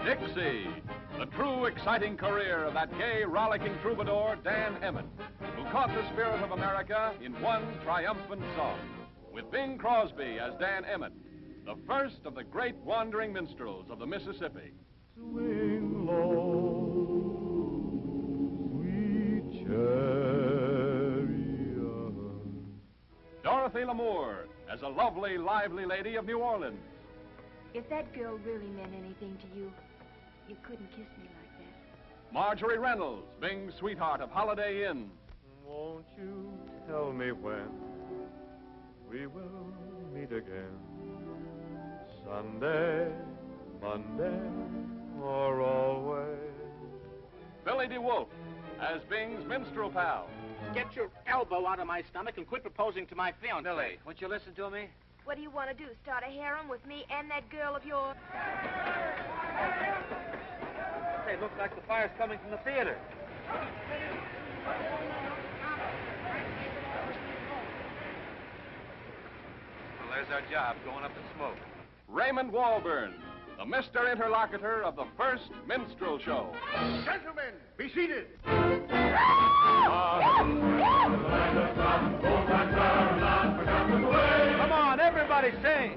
Dixie, the true exciting career of that gay, rollicking troubadour, Dan Emmett, who caught the spirit of America in one triumphant song, with Bing Crosby as Dan Emmett, the first of the great wandering minstrels of the Mississippi. Swing low, sweet chariot. Dorothy Lamour as a lovely, lively lady of New Orleans. If that girl really meant anything to you, you couldn't kiss me like that. Marjorie Reynolds, Bing's sweetheart of Holiday Inn. Won't you tell me when we will meet again? Sunday, Monday, or always? Billy DeWolf as Bing's minstrel pal. Get your elbow out of my stomach and quit proposing to my fiancée. Billy, won't you listen to me? What do you want to do, start a harem with me and that girl of yours? Hey, it looks like the fire's coming from the theater. Well, there's our job, going up in smoke. Raymond Walburn, the Mr. Interlocutor of the first minstrel show. Gentlemen, be seated. Come on, everybody sing.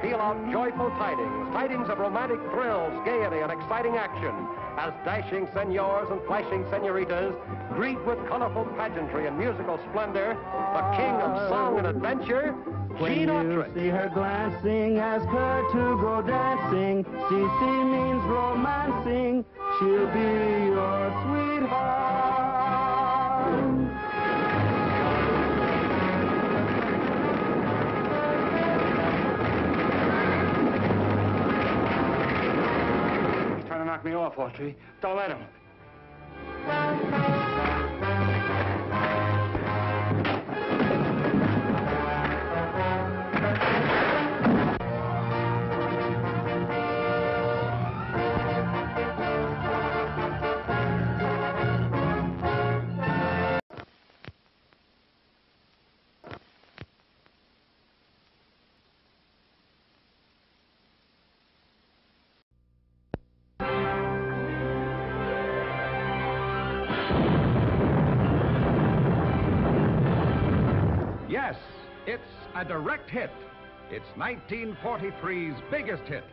Peal out joyful tidings, tidings of romantic thrills, gaiety, and exciting action, as dashing senors and flashing senoritas greet with colorful pageantry and musical splendor the king of song and adventure, Gene Autry. When you see her glancing, ask her to go dancing. CC means romancing. She'll be your sweetheart. Knock me off, Autry. Don't let him. Yes, it's a direct hit. It's 1943's biggest hit.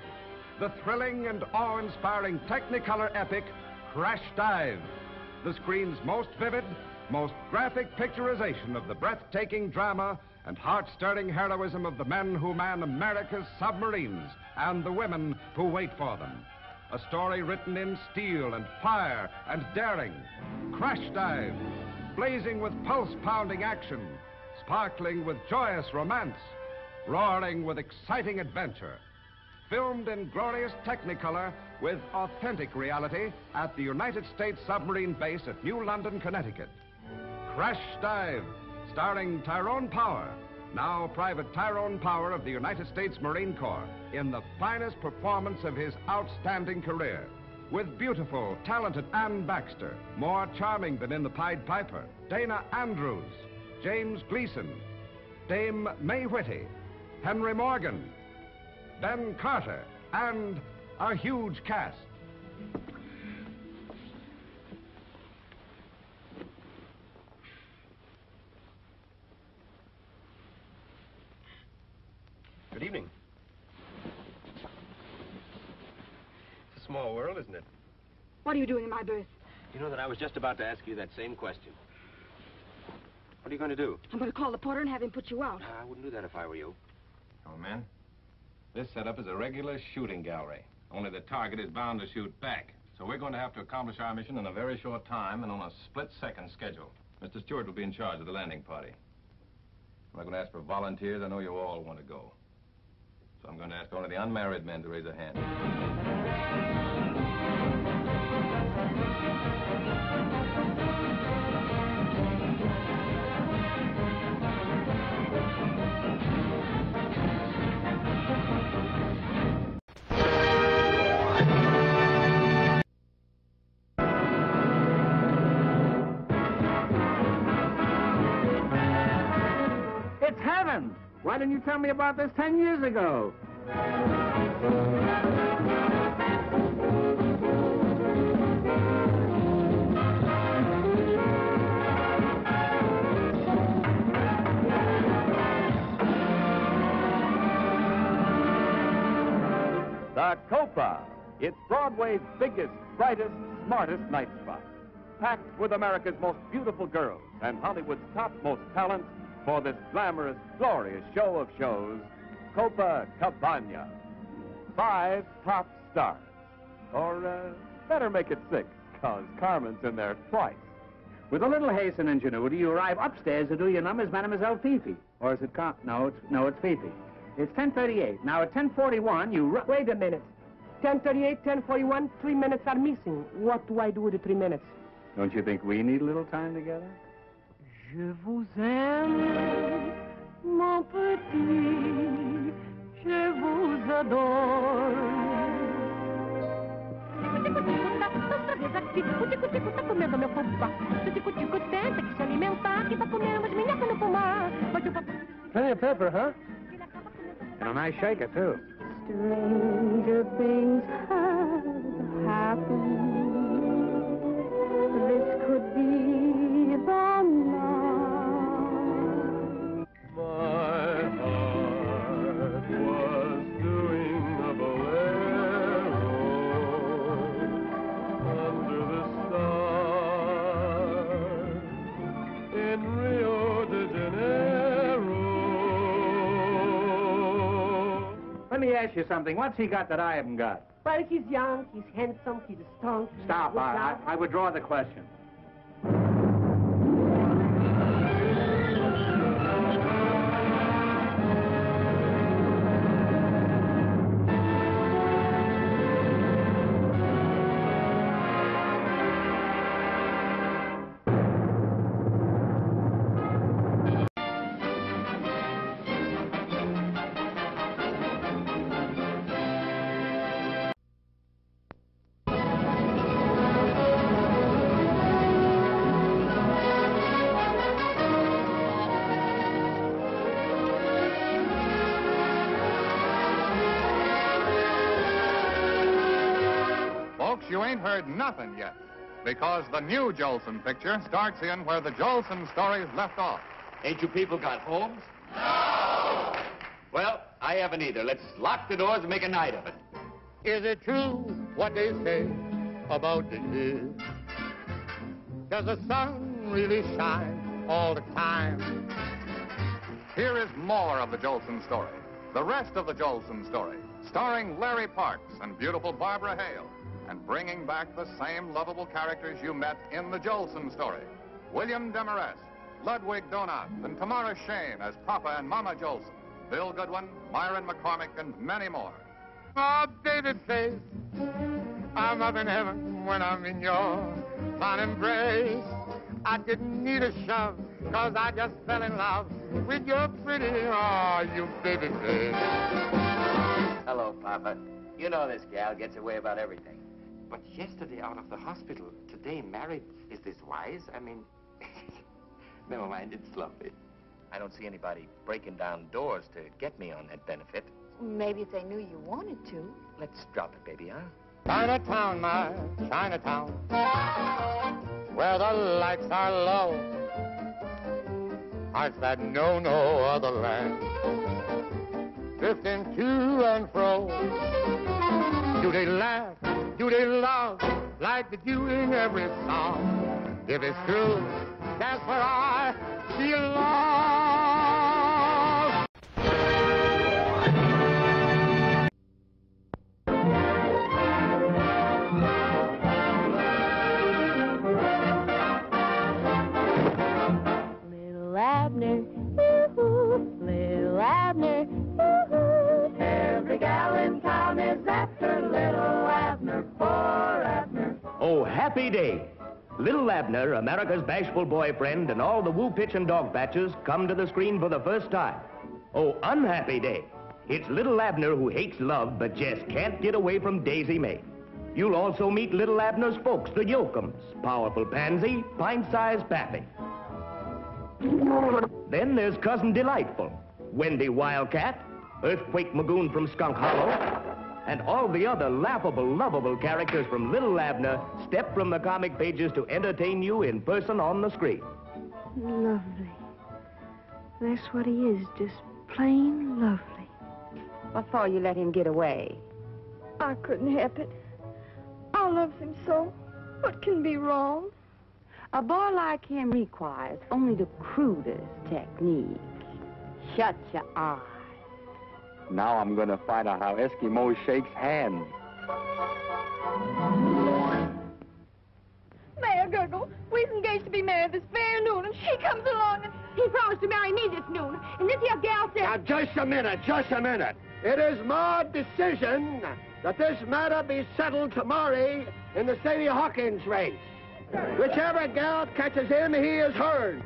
The thrilling and awe-inspiring Technicolor epic, Crash Dive. The screen's most vivid, most graphic picturization of the breathtaking drama and heart-stirring heroism of the men who man America's submarines and the women who wait for them. A story written in steel and fire and daring. Crash Dive, blazing with pulse-pounding action, sparkling with joyous romance, roaring with exciting adventure. Filmed in glorious Technicolor with authentic reality at the United States Submarine Base at New London, Connecticut. Crash Dive, starring Tyrone Power, now Private Tyrone Power of the United States Marine Corps, in the finest performance of his outstanding career, with beautiful, talented Ann Baxter, more charming than in The Pied Piper, Dana Andrews, James Gleason, Dame May Whitty, Henry Morgan, Ben Carter, and a huge cast. Good evening. It's a small world, isn't it? What are you doing in my berth? You know that I was just about to ask you that same question. What are you going to do? I'm going to call the porter and have him put you out. I wouldn't do that if I were you. Come on, man. This setup is a regular shooting gallery. Only the target is bound to shoot back. So we're going to have to accomplish our mission in a very short time and on a split-second schedule. Mr. Stewart will be in charge of the landing party. I'm not going to ask for volunteers. I know you all want to go. So I'm going to ask only the unmarried men to raise a hand. It's heaven! Why didn't you tell me about this 10 years ago? The Copa. It's Broadway's biggest, brightest, smartest night spot. Packed with America's most beautiful girls and Hollywood's topmost talents for this glamorous, glorious show of shows, Copacabana. 5 top stars. Or, better make it 6, because Carmen's in there twice. With a little haste and ingenuity, you arrive upstairs to do your numbers, Mademoiselle Fifi. Or is it No, it's Fifi. It's 10:38. Now, at 10:41, you Wait a minute. 10:38, 10:41, 3 minutes are missing. What do I do with the 3 minutes? Don't you think we need a little time together? Je vous aime, mon petit, je vous adore. Comendo meu fubá. Tico-tico tenta que se alimentar, que tá comendo umas minhocas no pomar. Plenty of pepper, huh? And a nice shaker, too. Stranger things have happened. This could be the night. My heart was doing a bolero under the stars in Rio de Janeiro. Let me ask you something. What's he got that I haven't got? Well, he's young, he's handsome, he's strong. Stop. I withdraw the question. You ain't heard nothing yet, because the new Jolson picture starts in where the Jolson stories left off. Ain't you people got homes? No! Well, I haven't either. Let's lock the doors and make a night of it. Is it true what they say about the years? Does the sun really shine all the time? Here is more of the Jolson story. The rest of the Jolson story, starring Larry Parks and beautiful Barbara Hale, and bringing back the same lovable characters you met in the Jolson story. William Demarest, Ludwig Donath, and Tamara Shane as Papa and Mama Jolson, Bill Goodwin, Myron McCormick, and many more. Oh, baby face, I'm up in heaven when I'm in your fond embrace. I didn't need a shove, 'cause I just fell in love with your pretty, you baby face. Hello, Papa. You know this gal gets away about everything. But yesterday out of the hospital, today married. Is this wise? I mean, never mind, it's lovely. I don't see anybody breaking down doors to get me on that benefit. Maybe if they knew you wanted to. Let's drop it, baby, huh? Chinatown, my Chinatown, where the lights are low. Hearts that know no other land, drifting to and fro. Do they laugh? Do they love like they do in every song? If it's true, that's where I belong. Happy Day. Little Abner, America's bashful boyfriend, and all the woo pitch and dog patches come to the screen for the first time. Oh, unhappy day. It's Little Abner who hates love but just can't get away from Daisy May. You'll also meet Little Abner's folks, the Yokums, Powerful Pansy, Pint-Sized Pappy. Then there's Cousin Delightful, Wendy Wildcat, Earthquake Magoon from Skunk Hollow, and all the other laughable, lovable characters from Little Abner step from the comic pages to entertain you in person on the screen. Lovely. That's what he is, just plain lovely. What for you let him get away? I couldn't help it. I love him so. What can be wrong? A boy like him requires only the crudest technique. Shut your eyes. Now I'm going to find out how Eskimo shakes hands. Mayor Gurgle, we's engaged to be married this very noon, and she comes along and he promised to marry me this noon. And this here gal said... Now, just a minute. It is my decision that this matter be settled tomorrow in the Sadie Hawkins race. Whichever gal catches him, he is hers.